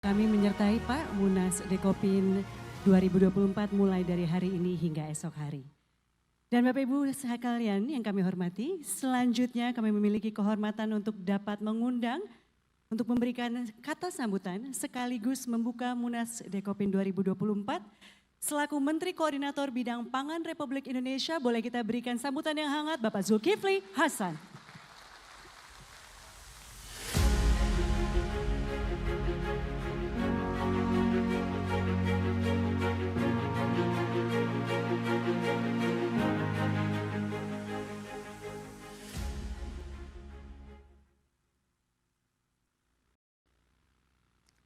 Kami menyertai Pak Munas Dekopin 2024 mulai dari hari ini hingga esok hari. Dan Bapak Ibu sekalian yang kami hormati, selanjutnya kami memiliki kehormatan untuk dapat mengundang untuk memberikan kata sambutan sekaligus membuka Munas Dekopin 2024. Selaku Menteri Koordinator Bidang Pangan Republik Indonesia, boleh kita berikan sambutan yang hangat Bapak Zulkifli Hasan.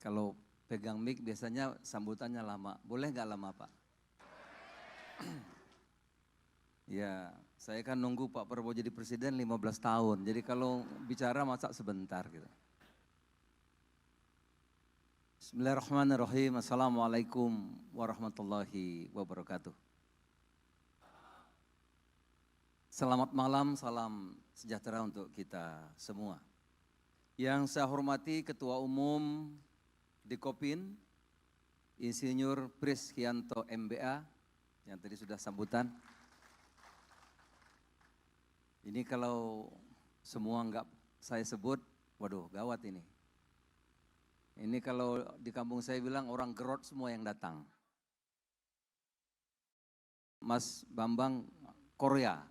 Kalau pegang mic biasanya sambutannya lama. Boleh nggak lama Pak? Ya, saya kan nunggu Pak Prabowo jadi presiden 15 tahun. Jadi kalau bicara masa sebentar gitu. Bismillahirrahmanirrahim. Assalamualaikum warahmatullahi wabarakatuh. Selamat malam, salam sejahtera untuk kita semua. Yang saya hormati Ketua Umum Dekopin, Insinyur Priskianto MBA, yang tadi sudah sambutan. Ini kalau semua enggak saya sebut, waduh gawat ini. Ini kalau di kampung saya bilang orang gerot semua yang datang. Mas Bambang, Korea.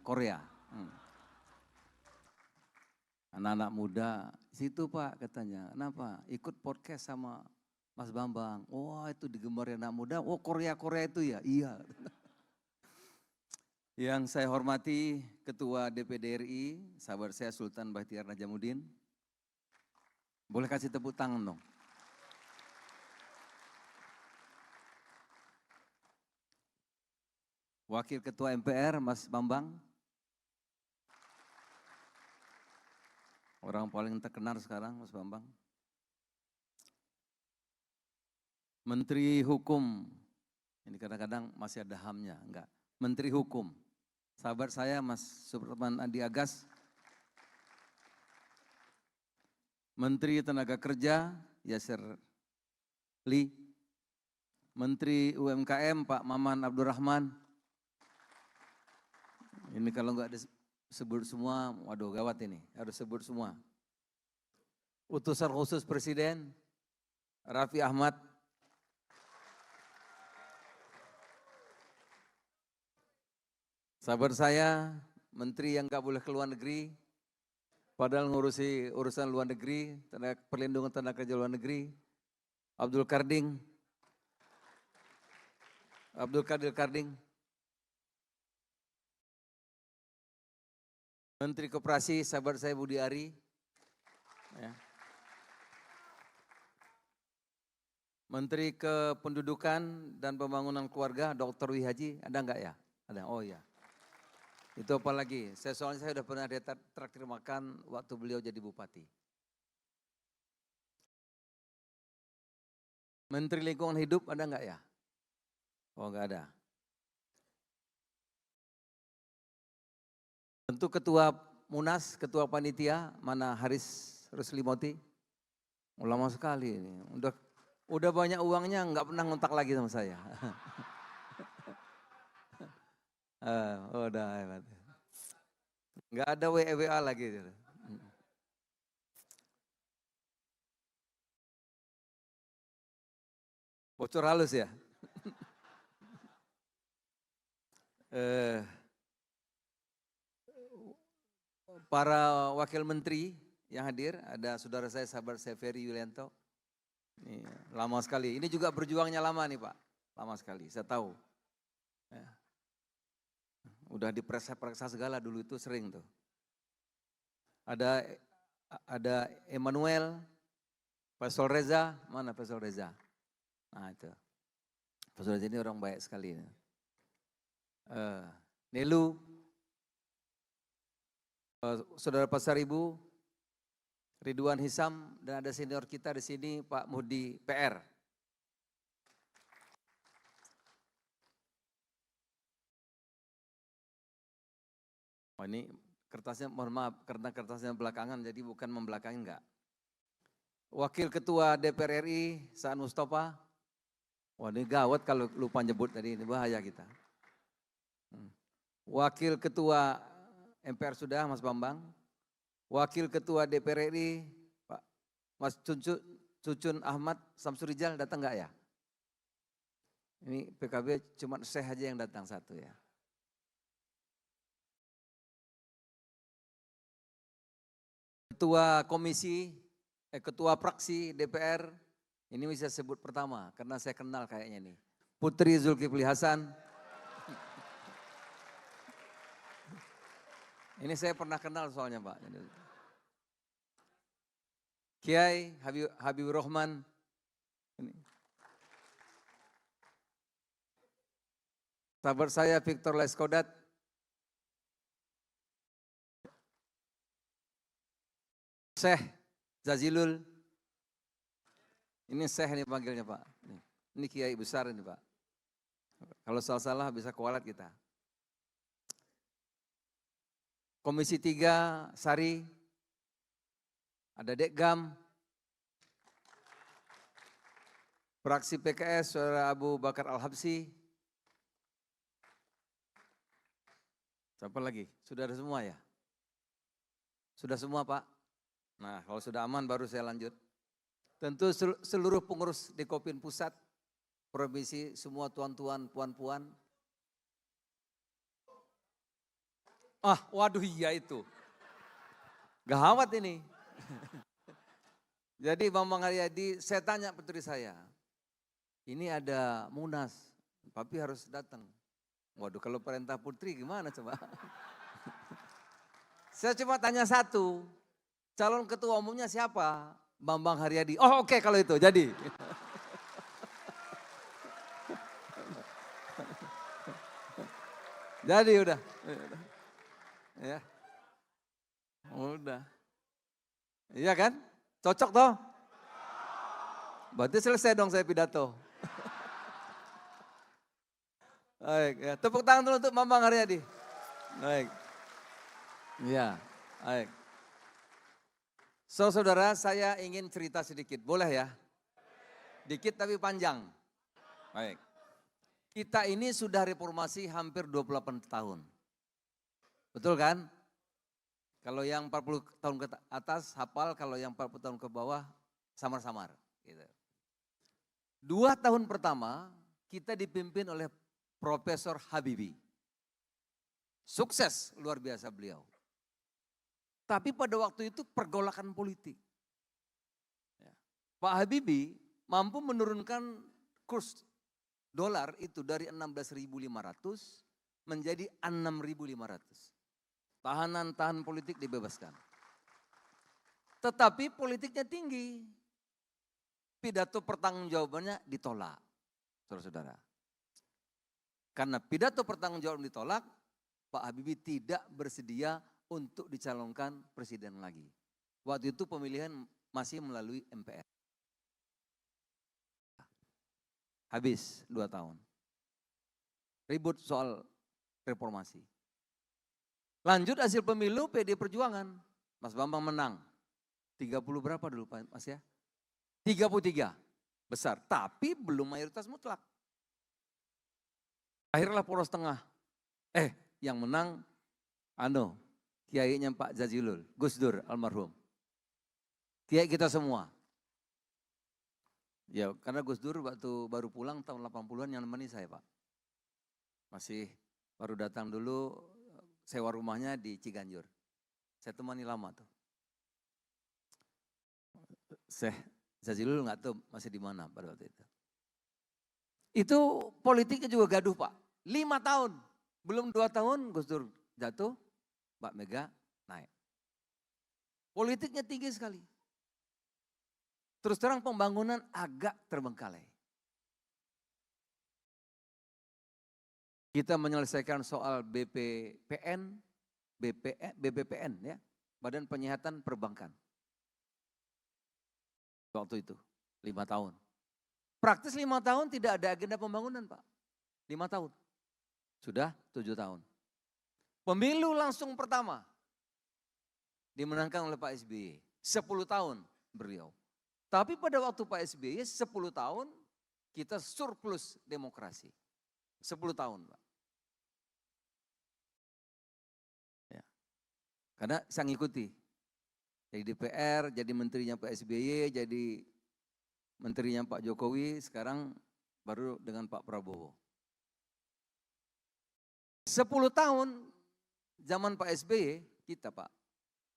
Anak-anak muda, situ Pak katanya, kenapa? Ikut podcast sama Mas Bambang. Wah itu digemari anak muda, oh Korea itu ya? Iya. Yang saya hormati Ketua DPD RI, sahabat saya Sultan Bahtiar Najamuddin. Boleh kasih tepuk tangan dong. Wakil Ketua MPR Mas Bambang. Orang paling terkenal sekarang Mas Bambang. Menteri Hukum, ini kadang-kadang masih ada hamnya, enggak. Menteri Hukum, sahabat saya Mas Supratman Andi Agas. Menteri Tenaga Kerja Yasir Lee. Menteri UMKM Pak Maman Abdurrahman. Ini kalau enggak disebut semua, waduh gawat ini, harus sebut semua. Utusan khusus Presiden Raffi Ahmad. Sahabat saya, menteri yang gak boleh ke luar negeri, padahal ngurusi urusan luar negeri, perlindungan tenaga kerja luar negeri, Abdul Qadir Karding. Menteri Koperasi, sahabat saya Budi Ari. Ya. Menteri Kependudukan dan Pembangunan Keluarga, Dr. Wihaji, ada enggak ya? Ada, oh iya. Itu apa lagi? Soalnya saya sudah pernah traktir makan waktu beliau jadi bupati. Menteri Lingkungan Hidup ada enggak ya? Oh enggak ada. Tentu Ketua Munas, Ketua Panitia, mana Haris Ruslimoti? Lama sekali ini. Udah banyak uangnya enggak pernah ngontak lagi sama saya. Udah hebat. Enggak ada WA lagi. Bocor halus ya. Para wakil menteri yang hadir, ada saudara saya, sahabat saya Ferry Yulianto. Ini lama sekali. Ini juga berjuangnya lama nih Pak. Lama sekali, saya tahu. Ya. Udah diperiksa segala dulu itu sering tuh. Ada Emmanuel, Faisal Reza, mana Faisal Reza? Nah itu. Faisal Reza ini orang baik sekali. Nelu, Saudara Pasar Ibu, Ridwan Hisam, dan ada senior kita di sini Pak Mudi PR. Oh ini kertasnya, mohon maaf, karena kertasnya belakangan jadi bukan membelakangi enggak. Wakil Ketua DPR RI, Saan Mustafa. Wah ini gawat kalau lupa nyebut tadi, ini bahaya kita. Wakil Ketua MPR sudah, Mas Bambang. Wakil Ketua DPR RI, Pak Mas Cucun Ahmad Samsurijal datang enggak ya? Ini PKB cuma Syekh aja yang datang satu ya. Ketua fraksi DPR, ini bisa sebut pertama karena saya kenal kayaknya nih. Putri Zulkifli Hasan. Ini saya pernah kenal soalnya Pak. Kiai Habibur Rahman. Sahabat saya Victor Leskodat. Syekh Zazilul. Ini Syekh ini panggilnya Pak. Ini Kiai besar ini Pak. Kalau salah-salah bisa kualat kita. Komisi 3 Sari. Ada Dekgam. Fraksi PKS Saudara Abu Bakar Al-Habsi. Siapa lagi? Sudah ada semua ya? Sudah semua Pak? Nah kalau sudah aman baru saya lanjut. Tentu seluruh pengurus Dekopin Pusat, Provinsi, semua tuan-tuan, puan-puan. Waduh iya itu. Gawat ini. Jadi Bambang Haryadi, saya tanya putri saya. Ini ada Munas, papi harus datang. Waduh kalau perintah putri gimana coba. Saya cuma tanya satu, calon ketua umumnya siapa? Bambang Haryadi. Oh oke kalau itu jadi. Jadi udah. Ya. Udah. Iya kan? Cocok toh? Berarti selesai dong saya pidato. Baik, ya. Tepuk tangan dulu untuk Bambang Haryadi. Baik. Iya, baik. Saudara, saya ingin cerita sedikit, boleh ya? Dikit tapi panjang. Baik. Kita ini sudah reformasi hampir 28 tahun. Betul kan? Kalau yang 40 tahun ke atas hafal, kalau yang 40 tahun ke bawah samar-samar. Gitu. 2 tahun pertama kita dipimpin oleh Profesor Habibie. Sukses luar biasa beliau. Tapi pada waktu itu pergolakan politik. Pak Habibie mampu menurunkan kurs dolar itu dari 16.500 menjadi 6.500. Tahanan politik dibebaskan. Tetapi politiknya tinggi. Pidato pertanggungjawabannya ditolak, saudara-saudara. Karena pidato pertanggungjawaban ditolak, Pak Habibie tidak bersedia untuk dicalonkan presiden lagi. Waktu itu pemilihan masih melalui MPR. Habis 2 tahun. Ribut soal reformasi. Lanjut hasil pemilu PD Perjuangan. Mas Bambang menang. 30 berapa dulu Pak Mas ya? 33 besar, tapi belum mayoritas mutlak. Akhirnya poros tengah. Yang menang kiainya Pak Zazilul, Gus Dur almarhum. Kiai kita semua. Ya, karena Gus Dur waktu baru pulang tahun 80-an yang nemeni saya, Pak. Masih baru datang dulu, sewa rumahnya di Ciganjur. Saya temani lama tuh. Syekh Zazilul nggak tahu masih di mana pada waktu itu. Itu politiknya juga gaduh Pak. 5 tahun, belum 2 tahun Gus Dur jatuh, Mbak Mega naik. Politiknya tinggi sekali. Terus terang pembangunan agak terbengkalai. Kita menyelesaikan soal BPPN ya, Badan Penyihatan Perbankan. Waktu itu 5 tahun. Praktis 5 tahun tidak ada agenda pembangunan Pak. 5 tahun. Sudah 7 tahun. Pemilu langsung pertama dimenangkan oleh Pak SBY. 10 tahun beliau. Tapi pada waktu Pak SBY 10 tahun kita surplus demokrasi. 10 tahun Pak. Ya. Karena saya ngikuti. Jadi DPR, jadi menterinya Pak SBY, jadi menterinya Pak Jokowi, sekarang baru dengan Pak Prabowo. 10 tahun zaman Pak SBY, kita Pak,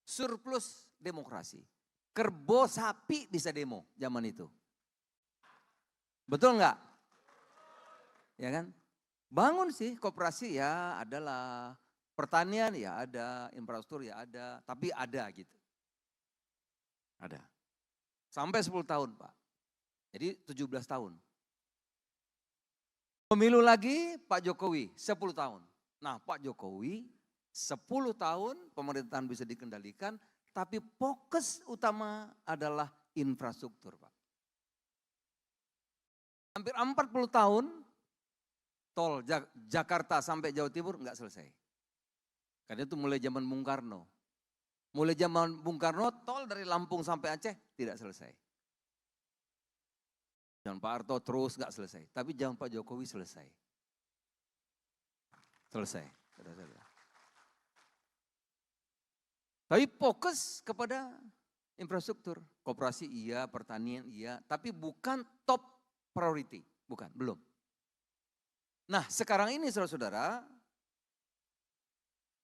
surplus demokrasi. Kerbau sapi bisa demo zaman itu. Betul enggak? Ya kan? Bangun sih koperasi ya adalah, pertanian ya ada, infrastruktur ya ada, tapi ada gitu. Ada. Sampai 10 tahun Pak. Jadi 17 tahun. Pemilu lagi Pak Jokowi 10 tahun. Nah Pak Jokowi 10 tahun pemerintahan bisa dikendalikan, tapi fokus utama adalah infrastruktur Pak. Hampir 40 tahun tol Jakarta sampai Jawa Timur enggak selesai. Karena itu mulai zaman Bung Karno. Mulai zaman Bung Karno tol dari Lampung sampai Aceh tidak selesai. Zaman Pak Harto terus enggak selesai. Tapi zaman Pak Jokowi selesai. Selesai. Tapi fokus kepada infrastruktur. Koperasi iya, pertanian iya. Tapi bukan top priority. Bukan, belum. Nah sekarang ini saudara-saudara,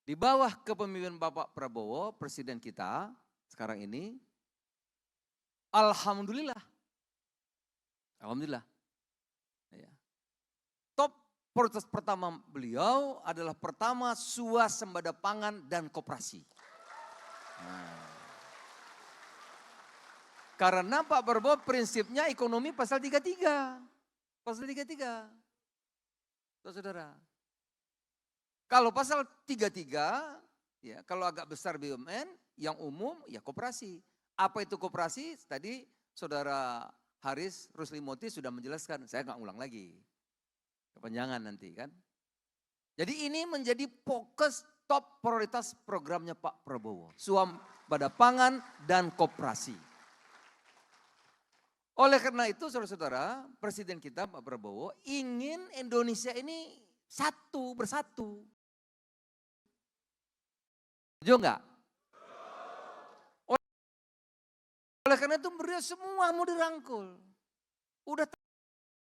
di bawah kepemimpinan Bapak Prabowo, presiden kita sekarang ini, alhamdulillah. Alhamdulillah. Ya. Top prioritas pertama beliau adalah pertama swasembada pangan dan koperasi. Nah. Karena Pak Prabowo prinsipnya ekonomi pasal 33. Pasal 33. Saudara. Kalau pasal 33, ya kalau agak besar BUMN, yang umum ya koperasi. Apa itu koperasi? Tadi saudara Haris Ruslimoti sudah menjelaskan, saya nggak ulang lagi. Kepanjangan nanti kan. Jadi ini menjadi fokus top prioritas programnya Pak Prabowo. Swasembada pangan dan koperasi. Oleh karena itu saudara-saudara, presiden kita Pak Prabowo ingin Indonesia ini bersatu. Setuju enggak? Oleh karena itu beliau semua mau dirangkul. Udah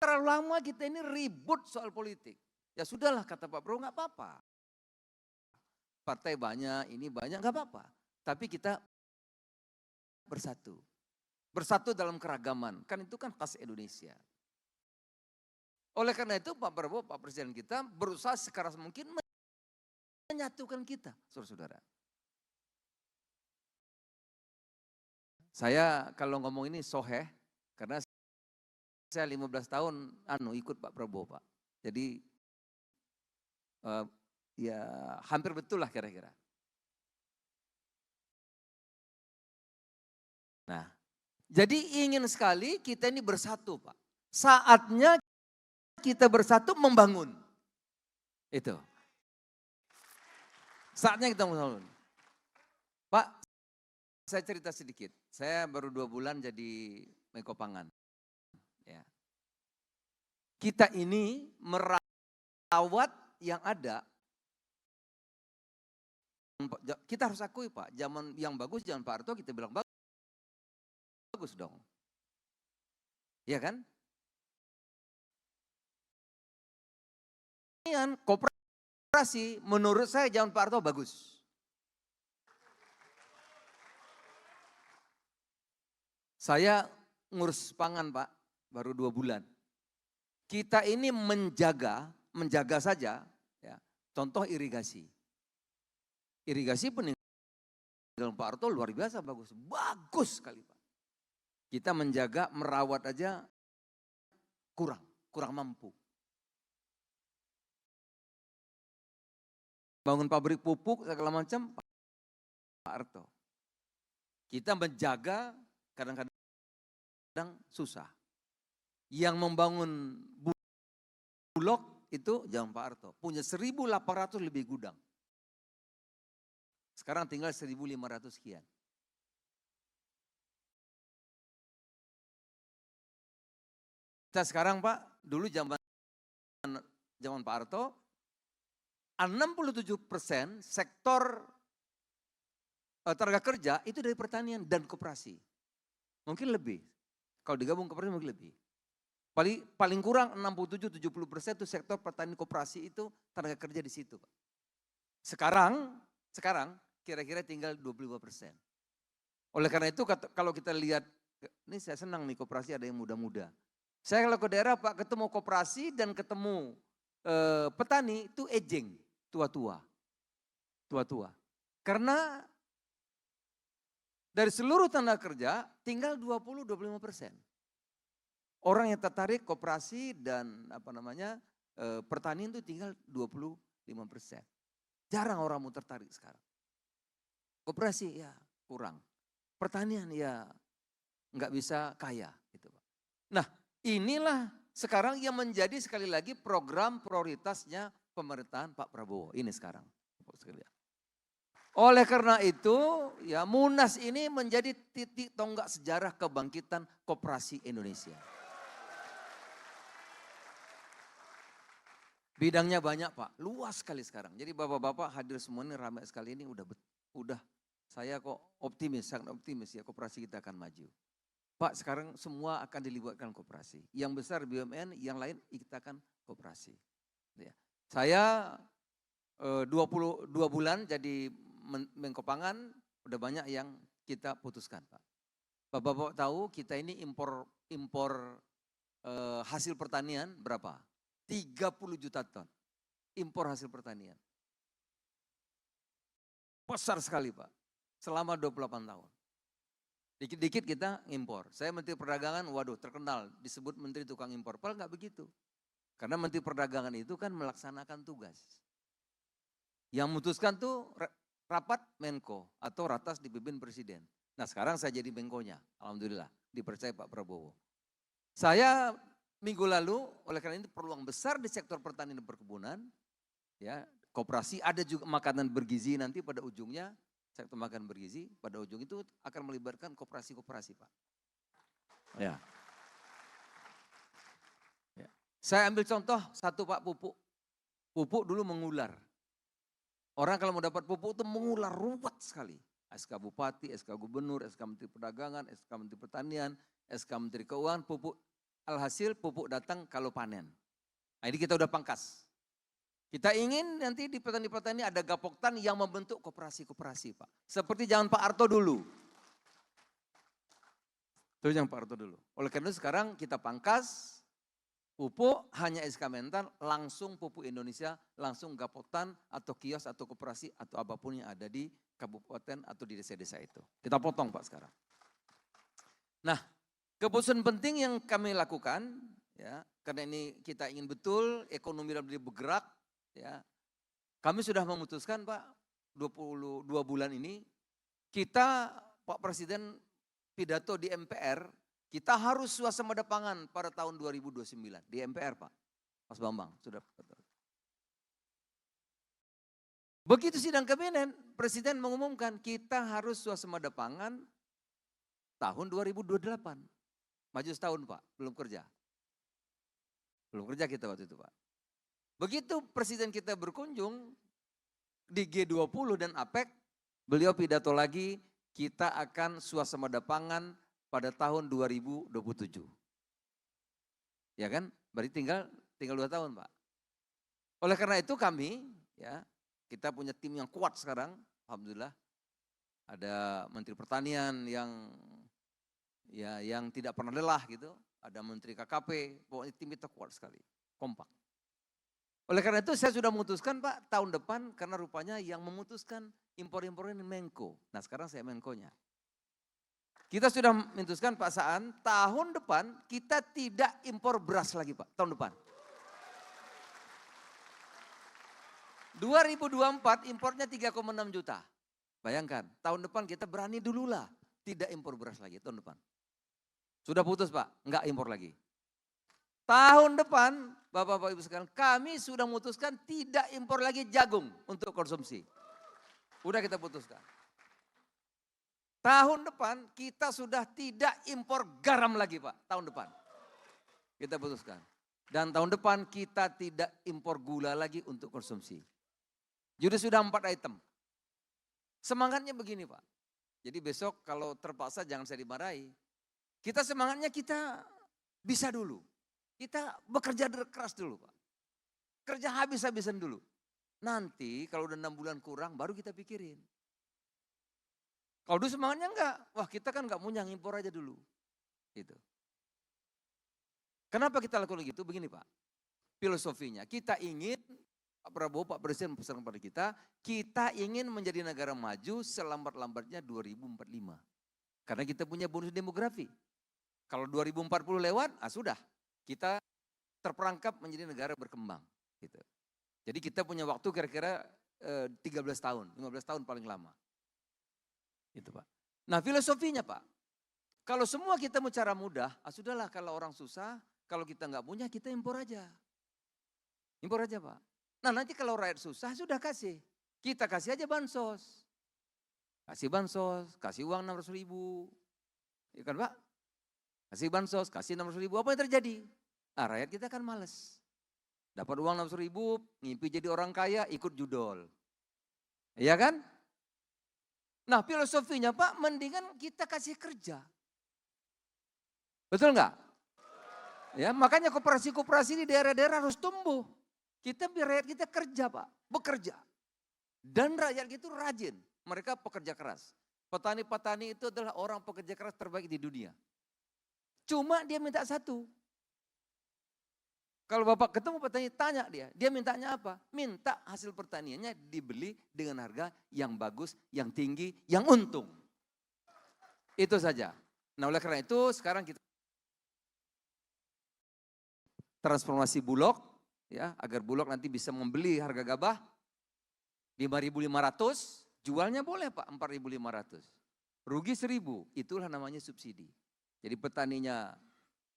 terlalu lama kita ini ribut soal politik. Ya sudahlah kata Pak Prabowo nggak apa-apa. Partai banyak, ini banyak nggak apa-apa. Tapi kita bersatu. Bersatu dalam keragaman. Kan itu kan khas Indonesia. Oleh karena itu Pak Prabowo, Pak Presiden kita berusaha sekeras mungkin menyatukan kita, saudara-saudara. Saya kalau ngomong ini soheh, karena saya 15 tahun ikut Pak Prabowo Pak. Jadi ya hampir betul lah kira-kira. Nah, jadi ingin sekali kita ini bersatu Pak. Saatnya kita bersatu membangun. Itu. Saatnya kita membangun. Pak, saya cerita sedikit. Saya baru 2 bulan jadi Menko Pangan. Ya. Kita ini merawat yang ada. Kita harus akui Pak, zaman yang bagus zaman Pak Harto kita bilang bagus dong. Iya kan? Koperasi menurut saya zaman Pak Harto bagus. Saya ngurus pangan Pak, baru 2 bulan. Kita ini menjaga saja, ya. Contoh irigasi. Irigasi peninggalan Pak Harto luar biasa bagus sekali Pak. Kita menjaga, merawat aja kurang mampu. Bangun pabrik pupuk segala macam Pak Harto. Kita menjaga kadang-kadang susah. Yang membangun Bulog itu zaman Pak Harto. Punya 1.800 lebih gudang. Sekarang tinggal 1.500 sekian. Kita sekarang Pak, dulu zaman Pak Harto, 67% sektor tenaga kerja itu dari pertanian dan koperasi. Mungkin lebih. Kalau digabung koperasi mungkin lebih. Paling kurang 67-70% itu sektor pertanian koperasi itu tenaga kerja di situ, Pak. Sekarang kira-kira tinggal 25%. Oleh karena itu kalau kita lihat, ini saya senang nih koperasi ada yang muda-muda. Saya kalau ke daerah Pak ketemu koperasi dan ketemu petani itu aging, tua-tua. Karena dari seluruh tenaga kerja tinggal 20-25%. Orang yang tertarik koperasi dan pertanian itu tinggal 25%. Jarang orang mau tertarik sekarang. Koperasi ya kurang. Pertanian ya nggak bisa kaya gitu Pak. Nah, inilah sekarang yang menjadi sekali lagi program prioritasnya pemerintahan Pak Prabowo ini sekarang. Oleh karena itu, ya Munas ini menjadi titik tonggak sejarah kebangkitan koperasi Indonesia. Bidangnya banyak Pak, luas sekali sekarang. Jadi bapak-bapak hadir semua ini ramai sekali ini udah saya kok sangat optimis ya koperasi kita akan maju. Pak sekarang semua akan dilibatkan koperasi. Yang besar BUMN, yang lain kita akan koperasi. Ya. Saya 22 bulan jadi Menko Pangan, udah banyak yang kita putuskan Pak. Bapak-bapak tahu kita ini impor hasil pertanian berapa? 30 juta ton impor hasil pertanian. Besar sekali Pak, selama 28 tahun. Dikit-dikit kita impor. Saya Menteri Perdagangan, waduh terkenal disebut Menteri Tukang Impor. Padahal nggak begitu. Karena Menteri Perdagangan itu kan melaksanakan tugas. Yang memutuskan tuh rapat Menko atau ratas dipimpin Presiden. Nah sekarang saya jadi Menkonya, alhamdulillah dipercaya Pak Prabowo. Saya minggu lalu, oleh karena itu peluang besar di sektor pertanian dan perkebunan, ya koperasi ada juga makanan bergizi nanti pada ujungnya, sektor makanan bergizi pada ujung itu akan melibatkan koperasi-koperasi Pak. Ya. Saya ambil contoh satu Pak pupuk. Pupuk dulu mengular. Orang kalau mau dapat pupuk itu mengular ruwet sekali. SK Bupati, SK Gubernur, SK Menteri Perdagangan, SK Menteri Pertanian, SK Menteri Keuangan, pupuk. Alhasil pupuk datang kalau panen. Nah ini kita udah pangkas. Kita ingin nanti di petani-petani ada gapoktan yang membentuk koperasi-koperasi Pak. Seperti zaman Pak Harto dulu. Itu zaman Pak Harto dulu. Oleh karena itu sekarang kita pangkas pupuk hanya SK Mentan, langsung pupuk Indonesia, langsung gapoktan atau kios atau koperasi atau apapun yang ada di kabupaten atau di desa-desa itu. Kita potong Pak sekarang. Nah, keputusan penting yang kami lakukan, ya, karena ini kita ingin betul ekonomi dalam diri bergerak, ya. Kami sudah memutuskan Pak, 22 bulan ini kita Pak Presiden pidato di MPR, kita harus swasembada pangan pada tahun 2029 di MPR Pak. Mas Bambang sudah. Begitu sidang kabinet, Presiden mengumumkan kita harus swasembada pangan tahun 2028. Maju setahun Pak, belum kerja. Belum kerja kita waktu itu Pak. Begitu Presiden kita berkunjung di G20 dan APEC, beliau pidato lagi, kita akan swasembada pangan pada tahun 2027. Ya kan? Berarti tinggal 2 tahun Pak. Oleh karena itu kami, ya, kita punya tim yang kuat sekarang, alhamdulillah. Ada Menteri Pertanian yang tidak pernah lelah gitu. Ada Menteri KKP, pokoknya tim kita kuat sekali, kompak. Oleh karena itu saya sudah memutuskan Pak tahun depan karena rupanya yang memutuskan impor-impor ini Menko. Nah sekarang saya Menkonya. Kita sudah memutuskan Pak Saan tahun depan kita tidak impor beras lagi Pak, tahun depan. 2024 impornya 3,6 juta. Bayangkan tahun depan kita berani dululah tidak impor beras lagi tahun depan. Sudah putus Pak, enggak impor lagi. Tahun depan, Bapak-Bapak Ibu sekalian, kami sudah memutuskan tidak impor lagi jagung untuk konsumsi. Udah kita putuskan. Tahun depan kita sudah tidak impor garam lagi Pak, tahun depan. Kita putuskan. Dan tahun depan kita tidak impor gula lagi untuk konsumsi. Jadi sudah 4 item. Semangatnya begini Pak. Jadi besok kalau terpaksa jangan saya dimarahi. Kita semangatnya kita bisa dulu. Kita bekerja keras dulu Pak. Kerja habis-habisan dulu. Nanti kalau udah 6 bulan kurang baru kita pikirin. Kalau dulu semangatnya enggak, wah kita kan enggak punya, impor aja dulu. Gitu. Kenapa kita lakukan gitu? Begini Pak, filosofinya kita ingin, Pak Prabowo, Pak Presiden pesan kepada kita ingin menjadi negara maju selambat-lambatnya 2045. Karena kita punya bonus demografi. Kalau 2040 lewat, sudah, kita terperangkap menjadi negara berkembang. Gitu. Jadi kita punya waktu kira-kira 13 tahun, 15 tahun paling lama. Itu Pak. Nah filosofinya Pak, kalau semua kita mau cara mudah, sudahlah kalau orang susah, kalau kita nggak punya kita impor aja. Impor aja Pak. Nah nanti kalau rakyat susah sudah kasih. Kita kasih aja bansos. Kasih bansos, kasih uang 600 ribu. Ya kan Pak? Kasih bansos, kasih 600 ribu, apa yang terjadi? Rakyat kita kan males. Dapat uang 600 ribu, ngimpi jadi orang kaya, ikut judol. Iya kan? Nah filosofinya Pak, mendingan kita kasih kerja. Betul nggak? Ya, makanya koperasi-koperasi di daerah-daerah harus tumbuh. Kita biar rakyat kita kerja Pak, bekerja. Dan rakyat itu rajin, mereka pekerja keras. Petani-petani itu adalah orang pekerja keras terbaik di dunia. Cuma dia minta satu. Kalau Bapak ketemu petani, tanya dia mintanya apa? Minta hasil pertaniannya dibeli dengan harga yang bagus, yang tinggi, yang untung. Itu saja. Nah oleh karena itu sekarang kita transformasi Bulog, ya agar Bulog nanti bisa membeli harga gabah 5.500, jualnya boleh Pak 4.500. Rugi 1.000, itulah namanya subsidi. Jadi petaninya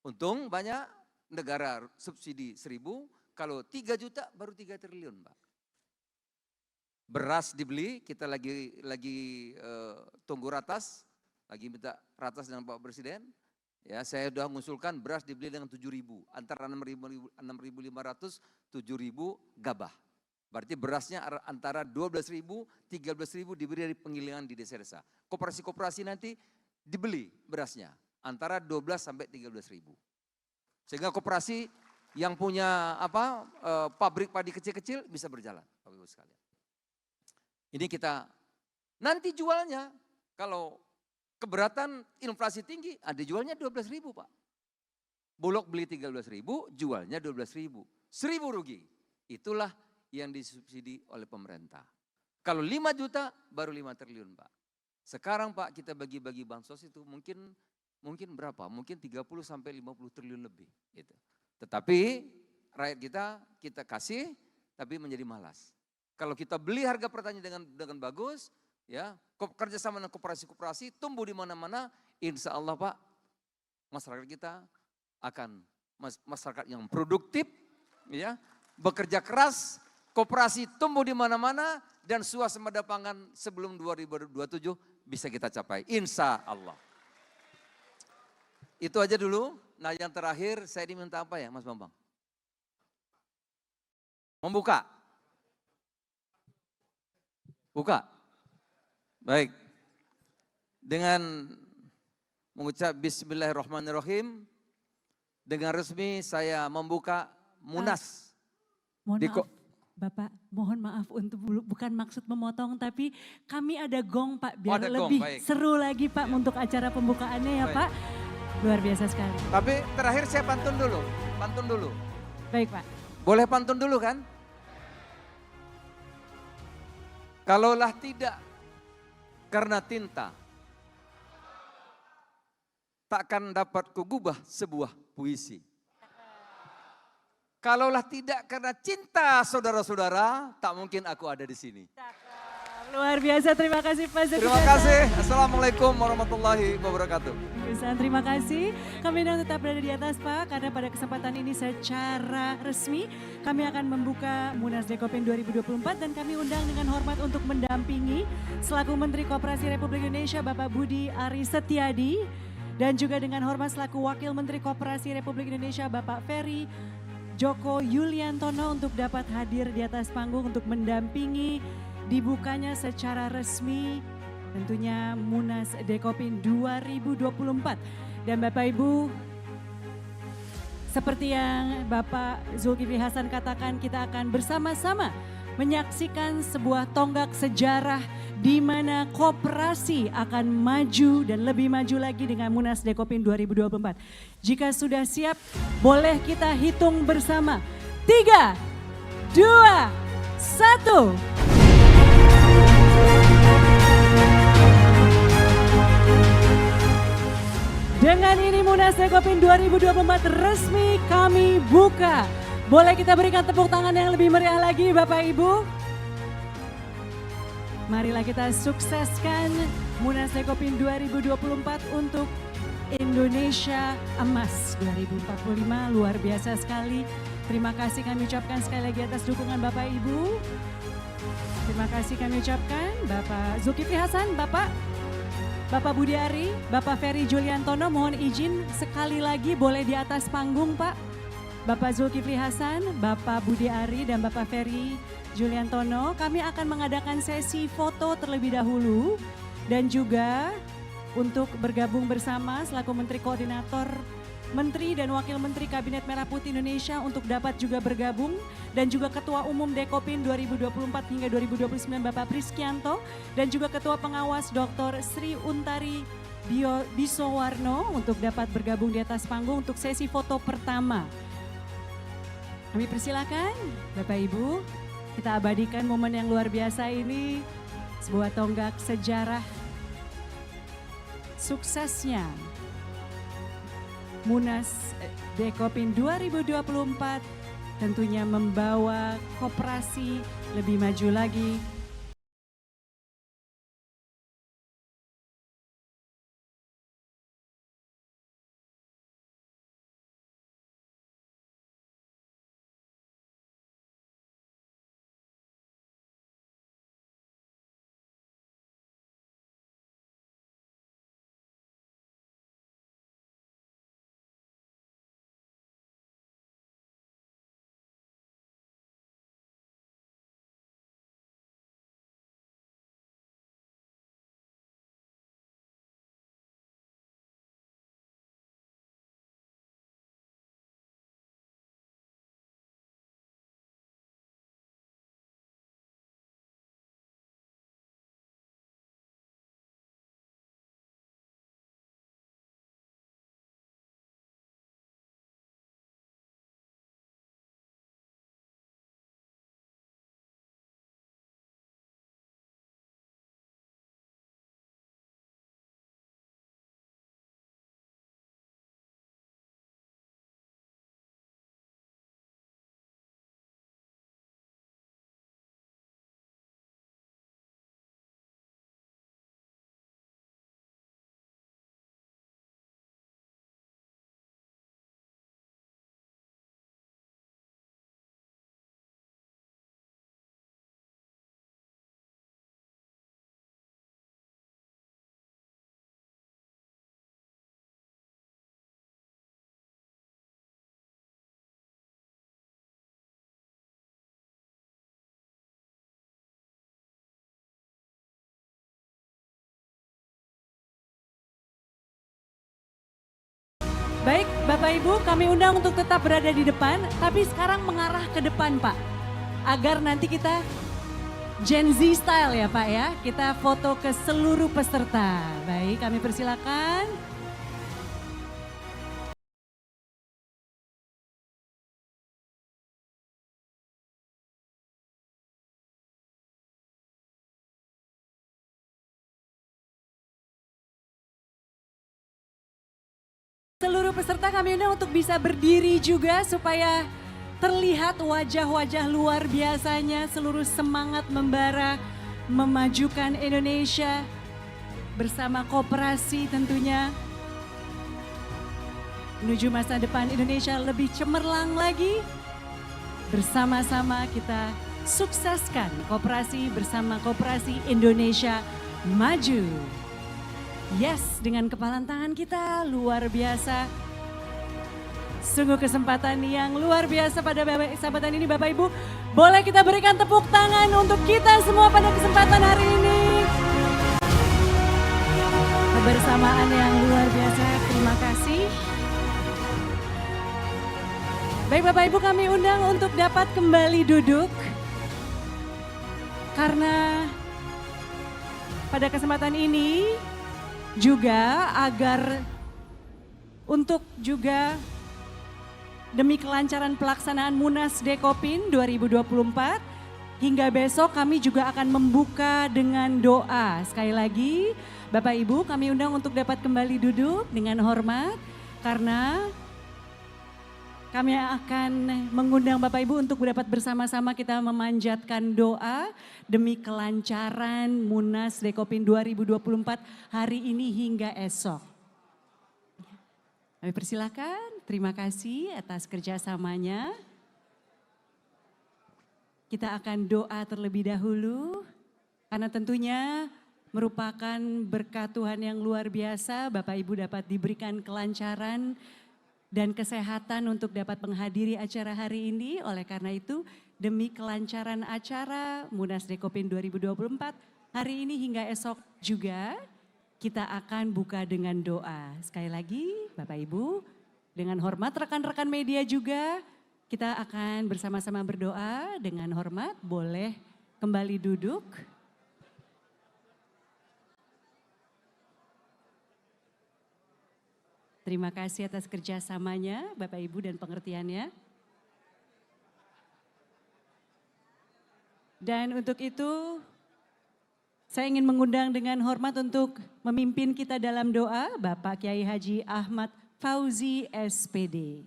untung banyak, negara subsidi 1.000, kalau 3 juta baru 3 triliun Pak. Beras dibeli, kita lagi tunggu ratas, lagi minta ratas dengan Pak Presiden. Ya, saya sudah mengusulkan beras dibeli dengan 7.000, antara 6.500, 7.000 gabah. Berarti berasnya antara 12.000, 13.000 diberi dari penggilingan di desa-desa. Koperasi-koperasi nanti dibeli berasnya antara 12 sampai 13.000. Sehingga koperasi yang punya pabrik padi kecil-kecil bisa berjalan, Bapak Ibu sekalian. Ini kita nanti jualnya kalau keberatan inflasi tinggi, ada jualnya 12.000 Pak. Bulog beli 13.000, jualnya 12.000. 1.000 rugi. Itulah yang disubsidi oleh pemerintah. Kalau 5 juta baru 5 triliun Pak. Sekarang Pak kita bagi-bagi bansos itu mungkin berapa? Mungkin 30 sampai 50 triliun lebih. Gitu. Tetapi rakyat kita kasih tapi menjadi malas. Kalau kita beli harga pertanian dengan bagus, ya kerjasama dengan koperasi-koperasi tumbuh di mana-mana, insya Allah Pak masyarakat kita akan masyarakat yang produktif, ya bekerja keras, koperasi tumbuh di mana-mana dan swasembada pangan sebelum 2027 bisa kita capai, insya Allah. Itu aja dulu. Nah yang terakhir saya diminta apa ya Mas Bambang? Membuka. Buka. Baik. Dengan mengucap bismillahirrahmanirrahim, dengan resmi saya membuka Munas. Mohon maaf Bapak, mohon maaf untuk bukan maksud memotong tapi kami ada gong Pak biar lebih seru lagi Pak untuk acara pembukaannya ya Pak. Luar biasa sekali. Tapi terakhir saya pantun dulu. Baik Pak. Boleh pantun dulu kan? Kalaulah tidak karena tinta, takkan dapat kugubah sebuah puisi. Kalaulah tidak karena cinta saudara-saudara, tak mungkin aku ada di sini. Luar biasa, terima kasih Pak Zaki. Terima kasih. Assalamualaikum warahmatullahi wabarakatuh. Terima kasih. Kami sedang tetap berada di atas Pak, karena pada kesempatan ini secara resmi kami akan membuka Munas Dekopin 2024 dan kami undang dengan hormat untuk mendampingi selaku Menteri Koperasi Republik Indonesia Bapak Budi Aris Setiadi Dan juga dengan hormat selaku Wakil Menteri Koperasi Republik Indonesia Bapak Ferry Joko Yuliantono untuk dapat hadir di atas panggung untuk mendampingi dibukanya secara resmi tentunya Munas Dekopin 2024. Dan Bapak Ibu, seperti yang Bapak Zulkifli Hasan katakan, kita akan bersama-sama menyaksikan sebuah tonggak sejarah di mana koperasi akan maju dan lebih maju lagi dengan Munas Dekopin 2024. Jika sudah siap, boleh kita hitung bersama. 3, 2, 1. Dengan ini Munas Dekopin 2024 resmi kami buka. Boleh kita berikan tepuk tangan yang lebih meriah lagi Bapak Ibu. Marilah kita sukseskan Munas Dekopin 2024 untuk Indonesia Emas 2045. Luar biasa sekali. Terima kasih kami ucapkan sekali lagi atas dukungan Bapak Ibu. Terima kasih kami ucapkan Bapak Zulkifli Hasan, Bapak Budi Ari, Bapak Ferry Juliantono, mohon izin sekali lagi boleh di atas panggung Pak. Bapak Zulkifli Hasan, Bapak Budi Ari dan Bapak Ferry Juliantono, kami akan mengadakan sesi foto terlebih dahulu. Dan juga untuk bergabung bersama selaku Menteri Koordinator Menteri dan Wakil Menteri Kabinet Merah Putih Indonesia untuk dapat juga bergabung. Dan juga Ketua Umum Dekopin 2024 hingga 2029 Bapak Priskianto. Dan juga Ketua Pengawas Dr. Sri Untari Bisowarno untuk dapat bergabung di atas panggung untuk sesi foto pertama. Kami persilakan Bapak Ibu, kita abadikan momen yang luar biasa ini. Sebuah tonggak sejarah suksesnya Munas Dekopin 2024 tentunya membawa koperasi lebih maju lagi. Baik, Bapak Ibu, kami undang untuk tetap berada di depan, tapi sekarang mengarah ke depan, Pak. Agar nanti kita Gen Z style ya, Pak ya. Kita foto ke seluruh peserta. Baik, kami persilakan. Seluruh peserta kami undang untuk bisa berdiri juga supaya terlihat wajah-wajah luar biasanya, seluruh semangat membara, memajukan Indonesia bersama koperasi tentunya. Menuju masa depan Indonesia lebih cemerlang lagi. Bersama-sama kita sukseskan koperasi bersama Koperasi Indonesia Maju. Yes, dengan kepalan tangan kita luar biasa. Sungguh kesempatan yang luar biasa pada kesempatan ini Bapak Ibu. Boleh kita berikan tepuk tangan untuk kita semua pada kesempatan hari ini. Kebersamaan yang luar biasa, terima kasih. Baik Bapak Ibu, kami undang untuk dapat kembali duduk. Karena pada kesempatan ini juga agar untuk juga demi kelancaran pelaksanaan Munas Dekopin 2024, hingga besok kami juga akan membuka dengan doa. Sekali lagi Bapak Ibu, kami undang untuk dapat kembali duduk dengan hormat karena kami akan mengundang Bapak Ibu untuk dapat bersama-sama kita memanjatkan doa demi kelancaran Munas Dekopin 2024 hari ini hingga esok. Kami persilakan, terima kasih atas kerjasamanya. Kita akan doa terlebih dahulu karena tentunya merupakan berkat Tuhan yang luar biasa. Bapak Ibu dapat diberikan kelancaran dan kesehatan untuk dapat menghadiri acara hari ini. Oleh karena itu demi kelancaran acara Munas Dekopin 2024 hari ini hingga esok juga kita akan buka dengan doa. Sekali lagi Bapak Ibu, dengan hormat rekan-rekan media juga kita akan bersama-sama berdoa dengan hormat. Boleh kembali duduk. Terima kasih atas kerjasamanya Bapak Ibu dan pengertiannya. Dan untuk itu saya ingin mengundang dengan hormat untuk memimpin kita dalam doa Bapak Kiai Haji Ahmad Fauzi SPD.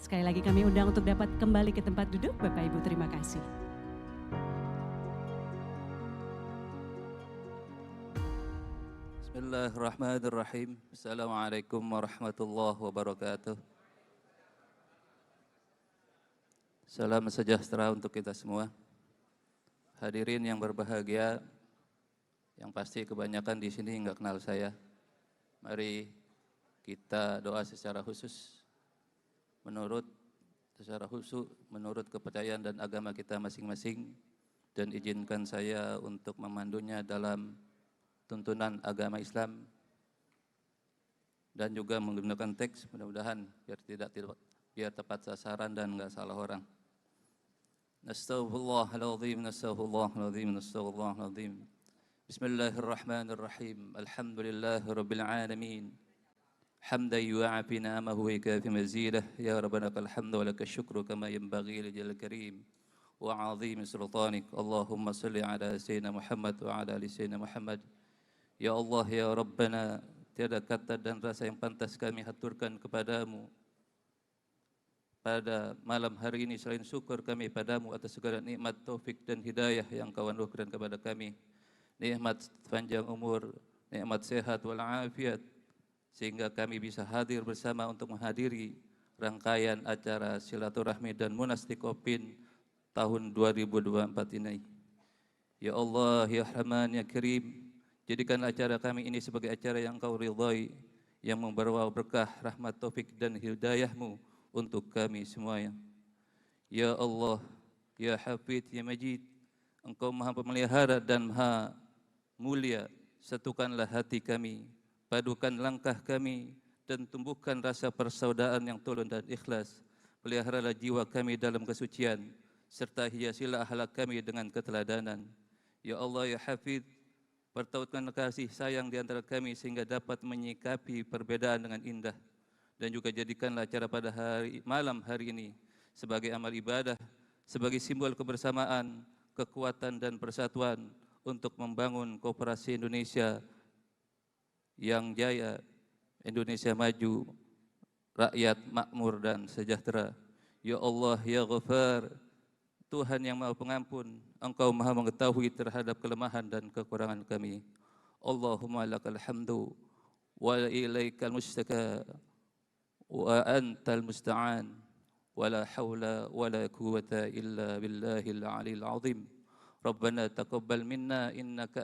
Sekali lagi kami undang untuk dapat kembali ke tempat duduk. Bapak Ibu terima kasih. Bismillahirrahmanirrahim. Assalamualaikum warahmatullahi wabarakatuh. Salam sejahtera untuk kita semua. Hadirin yang berbahagia, yang pasti kebanyakan di sini nggak kenal saya. Mari kita doa secara khusus menurut kepercayaan dan agama kita masing-masing, dan izinkan saya untuk memandunya dalam tuntunan agama Islam dan juga menggunakan teks, mudah-mudahan biar tepat sasaran dan enggak salah orang. Nastaghfirullahaladzim, nastaghfirullahaladzim, nastaghfirullahaladzim. Bismillahirrahmanirrahim. Alhamdulillahirabbil alamin. Hamdan yu'afi ni'amahu wa yukafi mazidah. Ya Rabbana lakal hamdu wa lakal syukru kama yanbaghi li jalil karim wa 'azimi sultanik. Allahumma shalli ala sayyidina Muhammad wa ala ali sayyidina Muhammad. Ya Allah, ya Rabbana, tiada kata dan rasa yang pantas kami haturkan kepadamu pada malam hari ini selain syukur kami padamu atas segala nikmat, taufik dan hidayah yang kau anugerahkan kepada kami. Nikmat panjang umur, nikmat sehat walafiat, sehingga kami bisa hadir bersama untuk menghadiri rangkaian acara silaturahmi dan Munas Dekopin tahun 2024 ini. Ya Allah, ya Rahman, ya Karim, jadikan acara kami ini sebagai acara yang kau ridhai, yang membawa berkah, rahmat, taufik dan hidayahmu untuk kami semuanya. Ya Allah, ya Hafidh, ya Majid, Engkau maha pemelihara dan maha mulia. Satukanlah hati kami, padukan langkah kami, dan tumbuhkan rasa persaudaraan yang tulus dan ikhlas. Peliharalah jiwa kami dalam kesucian, serta hiasilah akhlak kami dengan keteladanan. Ya Allah, ya Hafidh, pertautkan kasih sayang di antara kami sehingga dapat menyikapi perbedaan dengan indah, dan juga jadikanlah acara pada malam hari ini sebagai amal ibadah, sebagai simbol kebersamaan, kekuatan dan persatuan untuk membangun kooperasi Indonesia yang jaya, Indonesia maju, rakyat makmur dan sejahtera. Ya Allah, ya Ghafar, Tuhan yang Maha Pengampun, Engkau Maha mengetahui terhadap kelemahan dan kekurangan kami. Allahumma lakal hamdu wa ilaikal mustaka wa antal musta'an wa la hawla wa la quwwata illa billahil aliyil azim. Rabbana taqabbal minna innaka